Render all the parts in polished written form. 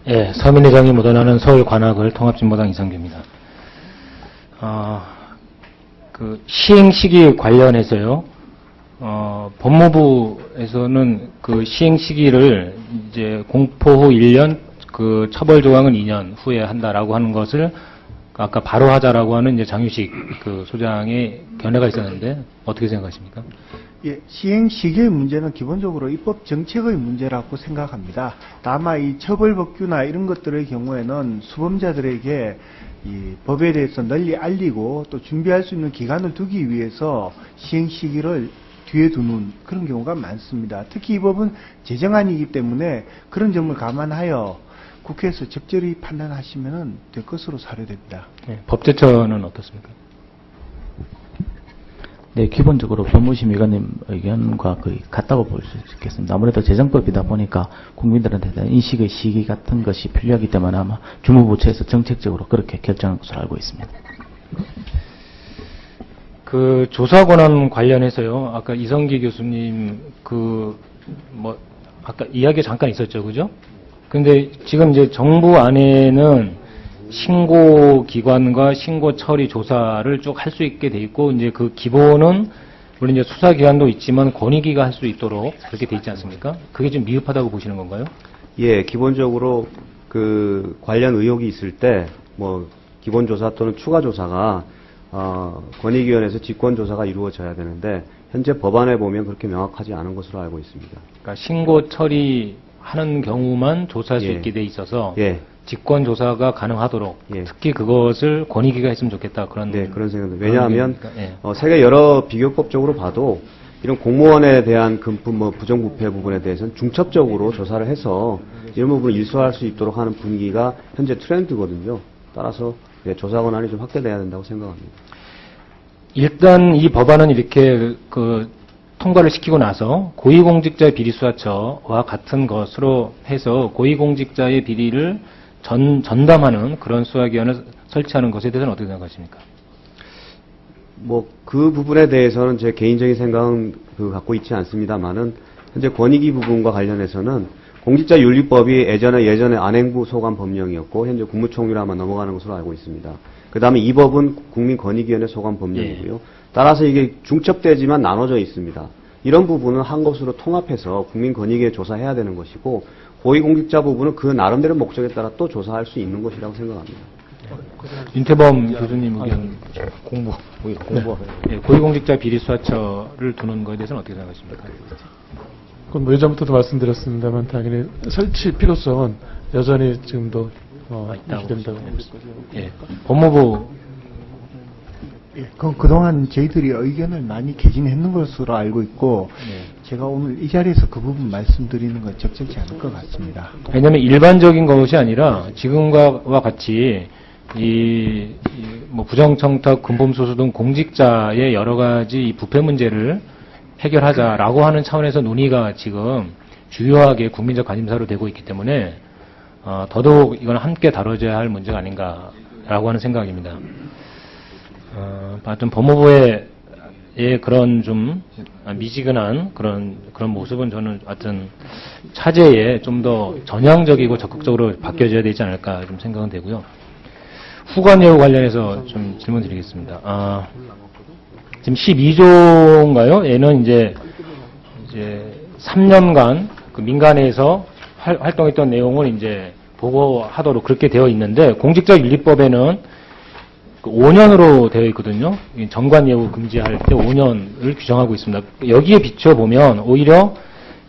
예, 서민의정이 묻어나는 서울 관악을 통합진보당 이성규입니다. 그 시행 시기 관련해서요. 법무부에서는 그 시행 시기를 이제 공포 후 1년, 그 처벌 조항은 2년 후에 한다라고 하는 것을 아까 바로 하자라고 하는 이제 장유식 그 소장의 견해가 있었는데 어떻게 생각하십니까? 예, 시행 시기의 문제는 기본적으로 입법 정책의 문제라고 생각합니다. 다만 이 처벌법규나 이런 것들의 경우에는 수범자들에게 이 법에 대해서 널리 알리고 또 준비할 수 있는 기간을 두기 위해서 시행 시기를 뒤에 두는 그런 경우가 많습니다. 특히 이 법은 제정안이기 때문에 그런 점을 감안하여 국회에서 적절히 판단하시면 될 것으로 사료됩니다. 네, 법제처는 어떻습니까? 네, 기본적으로 법무심의관님 의견과 거의 같다고 볼 수 있겠습니다. 아무래도 재정법이다 보니까 국민들한테 대한 인식의 시기 같은 것이 필요하기 때문에 아마 주무부처에서 정책적으로 그렇게 결정한 것으로 알고 있습니다. 그 조사 권한 관련해서요. 아까 이성기 교수님 아까 이야기 잠깐 있었죠, 그죠? 근데 지금 이제 정부 안에는 신고 기관과 신고 처리 조사를 쭉 할 수 있게 돼 있고, 이제 그 기본은 물론 이제 수사 기관도 있지만 권익위가 할 수 있도록 그렇게 돼 있지 않습니까? 그게 좀 미흡하다고 보시는 건가요? 예, 기본적으로 그 관련 의혹이 있을 때 뭐 기본 조사 또는 추가 조사가 권익위원회에서 직권 조사가 이루어져야 되는데 현재 법안에 보면 그렇게 명확하지 않은 것으로 알고 있습니다. 그러니까 신고 처리하는 경우만 조사할 수 예. 있게 돼 있어서. 예. 직권 조사가 가능하도록 예. 특히 그것을 권익위가 했으면 좋겠다 그런. 네, 그런 생각입니다. 왜냐하면 예. 세계 여러 비교법적으로 봐도 이런 공무원에 대한 금품 부정부패 부분에 대해서는 중첩적으로 조사를 해서 이런 부분을 일소할 수 있도록 하는 분위기가 현재 트렌드거든요. 따라서 조사 권한이 좀 확대돼야 된다고 생각합니다. 일단 이 법안은 이렇게 그 통과를 시키고 나서 고위공직자 비리수사처와 같은 것으로 해서 고위공직자의 비리를 전담하는 그런 수사기관을 설치하는 것에 대해서는 어떻게 생각하십니까? 뭐 그 부분에 대해서는 제 개인적인 생각은 갖고 있지 않습니다만은 현재 권익위 부분과 관련해서는 공직자윤리법이 예전에 안행부 소관 법령이었고 현재 국무총리로 아마 넘어가는 것으로 알고 있습니다. 그 다음에 이 법은 국민권익위원회 소관 법령이고요. 예. 따라서 이게 중첩되지만 나눠져 있습니다. 이런 부분은 한 것으로 통합해서 국민권익위에 조사해야 되는 것이고 고위공직자 부분은 그 나름대로 목적에 따라 또 조사할 수 있는 것이라고 생각합니다. 윤태범 교수님 의견 예, 고위공직자 비리수사처를 두는 것에 대해서는 어떻게 생각하십니까? 그건 뭐 예전부터도 말씀드렸습니다만 당연히 설치 필요성은 여전히 지금도 유지된다고 보고 있습니다. 예, 법무부. 예, 그동안 저희들이 의견을 많이 개진했는 것으로 알고 있고, 제가 오늘 이 자리에서 그 부분 말씀드리는 건 적절치 않을 것 같습니다. 왜냐하면 일반적인 것이 아니라 지금과 같이 뭐 부정청탁, 금품수수 등 공직자의 여러 가지 이 부패 문제를 해결하자라고 하는 차원에서 논의가 지금 주요하게 국민적 관심사로 되고 있기 때문에 더더욱 이건 함께 다뤄져야 할 문제가 아닌가라고 하는 생각입니다. 하여튼 법무부의 그런 좀 미지근한 그런 모습은 저는 하여튼 차제에 좀 더 전향적이고 적극적으로 바뀌어져야 되지 않을까 좀 생각은 되고요. 후관 예우 관련해서 좀 질문 드리겠습니다. 지금 12조인가요? 얘는 이제 3년간 그 민간에서 활동했던 내용을 이제 보고하도록 그렇게 되어 있는데 공직자윤리법에는 5년으로 되어 있거든요. 정관 예우 금지할 때 5년을 규정하고 있습니다. 여기에 비춰보면 오히려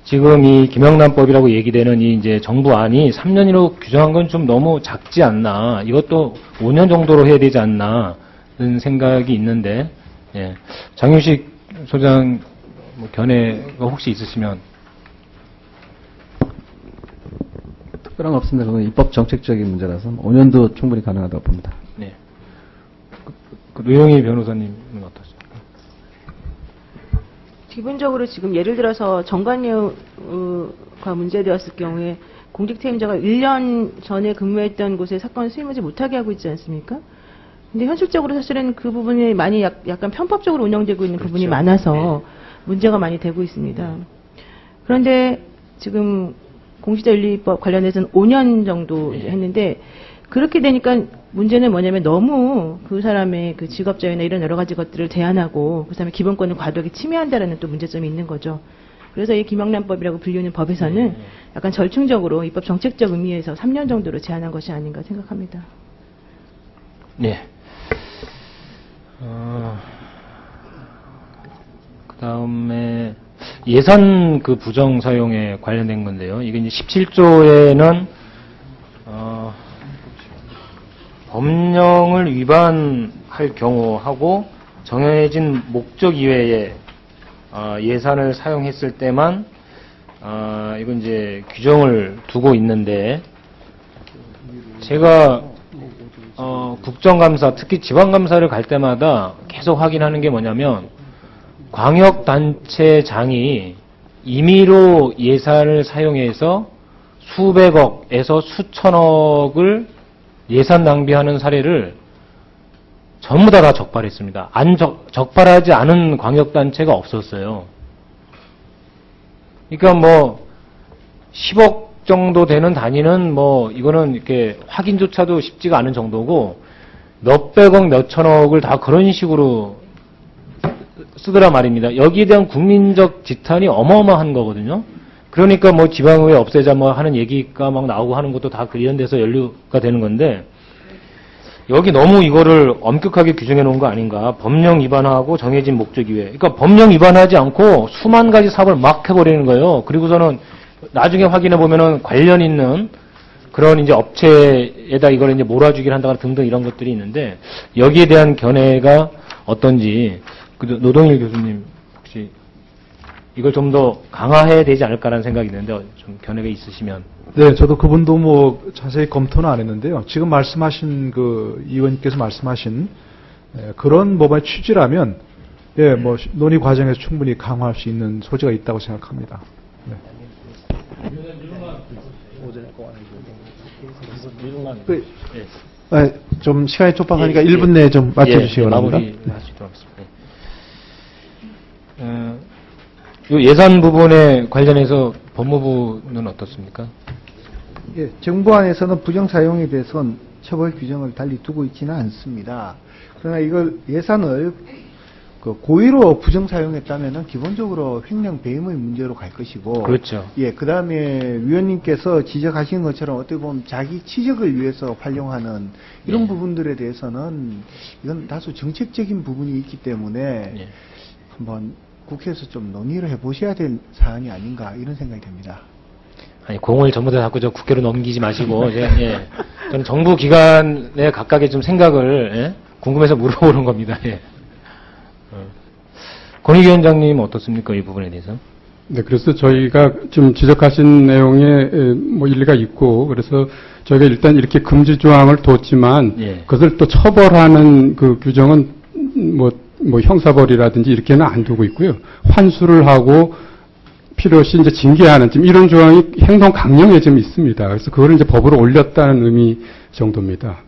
지금 이 김영란법이라고 얘기되는 이 이제 정부안이 3년으로 규정한 건 좀 너무 작지 않나. 이것도 5년 정도로 해야 되지 않나. 는 생각이 있는데, 예. 장유식 소장 뭐 견해가 혹시 있으시면. 특별한 건 없습니다. 그건 입법 정책적인 문제라서 5년도 충분히 가능하다고 봅니다. 네. 노영희 변호사님은 어떠십니까? 기본적으로 지금 예를 들어서 정관예우가 문제되었을 경우에 공직퇴임자가 1년 전에 근무했던 곳에 사건을 수임하지 못하게 하고 있지 않습니까? 근데 현실적으로 사실은 그 부분이 많이 약간 편법적으로 운영되고 있는 부분이 많아서 문제가 많이 되고 있습니다. 그런데 지금 공직자윤리법 관련해서는 5년 정도 예. 했는데 그렇게 되니까 문제는 뭐냐면 너무 그 사람의 그 직업자유나 이런 여러 가지 것들을 제한하고 그 사람의 기본권을 과도하게 침해한다라는 또 문제점이 있는 거죠. 그래서 이 김영란법이라고 불리는 법에서는 약간 절충적으로 입법 정책적 의미에서 3년 정도로 제한한 것이 아닌가 생각합니다. 네. 그 다음에 예산 그 부정 사용에 관련된 건데요. 이게 이제 17조에는 법령을 위반할 경우하고 정해진 목적 이외에 예산을 사용했을 때만 이건 이제 규정을 두고 있는데 제가 국정감사 특히 지방감사를 갈 때마다 계속 확인하는 게 뭐냐면 광역단체장이 임의로 예산을 사용해서 수백억에서 수천억을 예산 낭비하는 사례를 전부 다 적발했습니다. 적발하지 않은 광역단체가 없었어요. 그러니까 뭐 10억 정도 되는 단위는 뭐 이거는 이렇게 확인조차도 쉽지가 않은 정도고 몇백억 몇천억을 다 그런 식으로 쓰더라 말입니다. 여기에 대한 국민적 지탄이 어마어마한 거거든요. 그러니까 뭐 지방의회 없애자 뭐 하는 얘기가 막 나오고 하는 것도 다 이런 데서 연루가 되는 건데 여기 너무 이거를 엄격하게 규정해 놓은 거 아닌가. 법령 위반하고 정해진 목적 이외에. 그러니까 법령 위반하지 않고 수만 가지 사업을 막 해버리는 거예요. 그리고서는 나중에 확인해 보면은 관련 있는 그런 이제 업체에다 이걸 이제 몰아주기를 한다거나 등등 이런 것들이 있는데 여기에 대한 견해가 어떤지 노동일 교수님 혹시 이걸 좀 더 강화해야 되지 않을까라는 생각이 드는데 좀 견해가 있으시면. 네, 저도 그분도 뭐 자세히 검토는 안 했는데요. 지금 말씀하신 그 의원님께서 말씀하신 그런 법안의 취지라면 예, 뭐 논의 과정에서 충분히 강화할 수 있는 소지가 있다고 생각합니다. 네. 좀 시간이 촉박하니까 1분 내에 좀 맞춰주시기 바랍니다. 마무리할 수 있도록 하겠습니다. 요 예산 부분에 관련해서 법무부는 어떻습니까? 예, 정부안에서는 부정 사용에 대해서는 처벌 규정을 달리 두고 있지는 않습니다. 그러나 이걸 예산을 고의로 부정 사용했다면은 기본적으로 횡령 배임의 문제로 갈 것이고, 그렇죠. 예, 그 다음에 위원님께서 지적하신 것처럼 어떻게 보면 자기 취적을 위해서 활용하는 이런 예. 부분들에 대해서는 이건 다소 정책적인 부분이 있기 때문에 예. 한번 국회에서 좀 논의를 해보셔야 될 사안이 아닌가 이런 생각이 듭니다. 아니 공을 전부 다 자꾸 저 국회로 넘기지 마시고 예. 저는 정부 기관의 각각의 좀 생각을 예? 궁금해서 물어보는 겁니다. 예. 권익위원장님 어떻습니까 이 부분에 대해서? 네, 그래서 저희가 좀 지적하신 내용에 뭐 일리가 있고 그래서 저희가 일단 이렇게 금지 조항을 뒀지만 예. 그것을 또 처벌하는 그 규정은 뭐 형사벌이라든지 이렇게는 안 두고 있고요. 환수를 하고 필요시 이제 징계하는 지금 이런 조항이 행동 강령에 좀 있습니다. 그래서 그거를 이제 법으로 올렸다는 의미 정도입니다.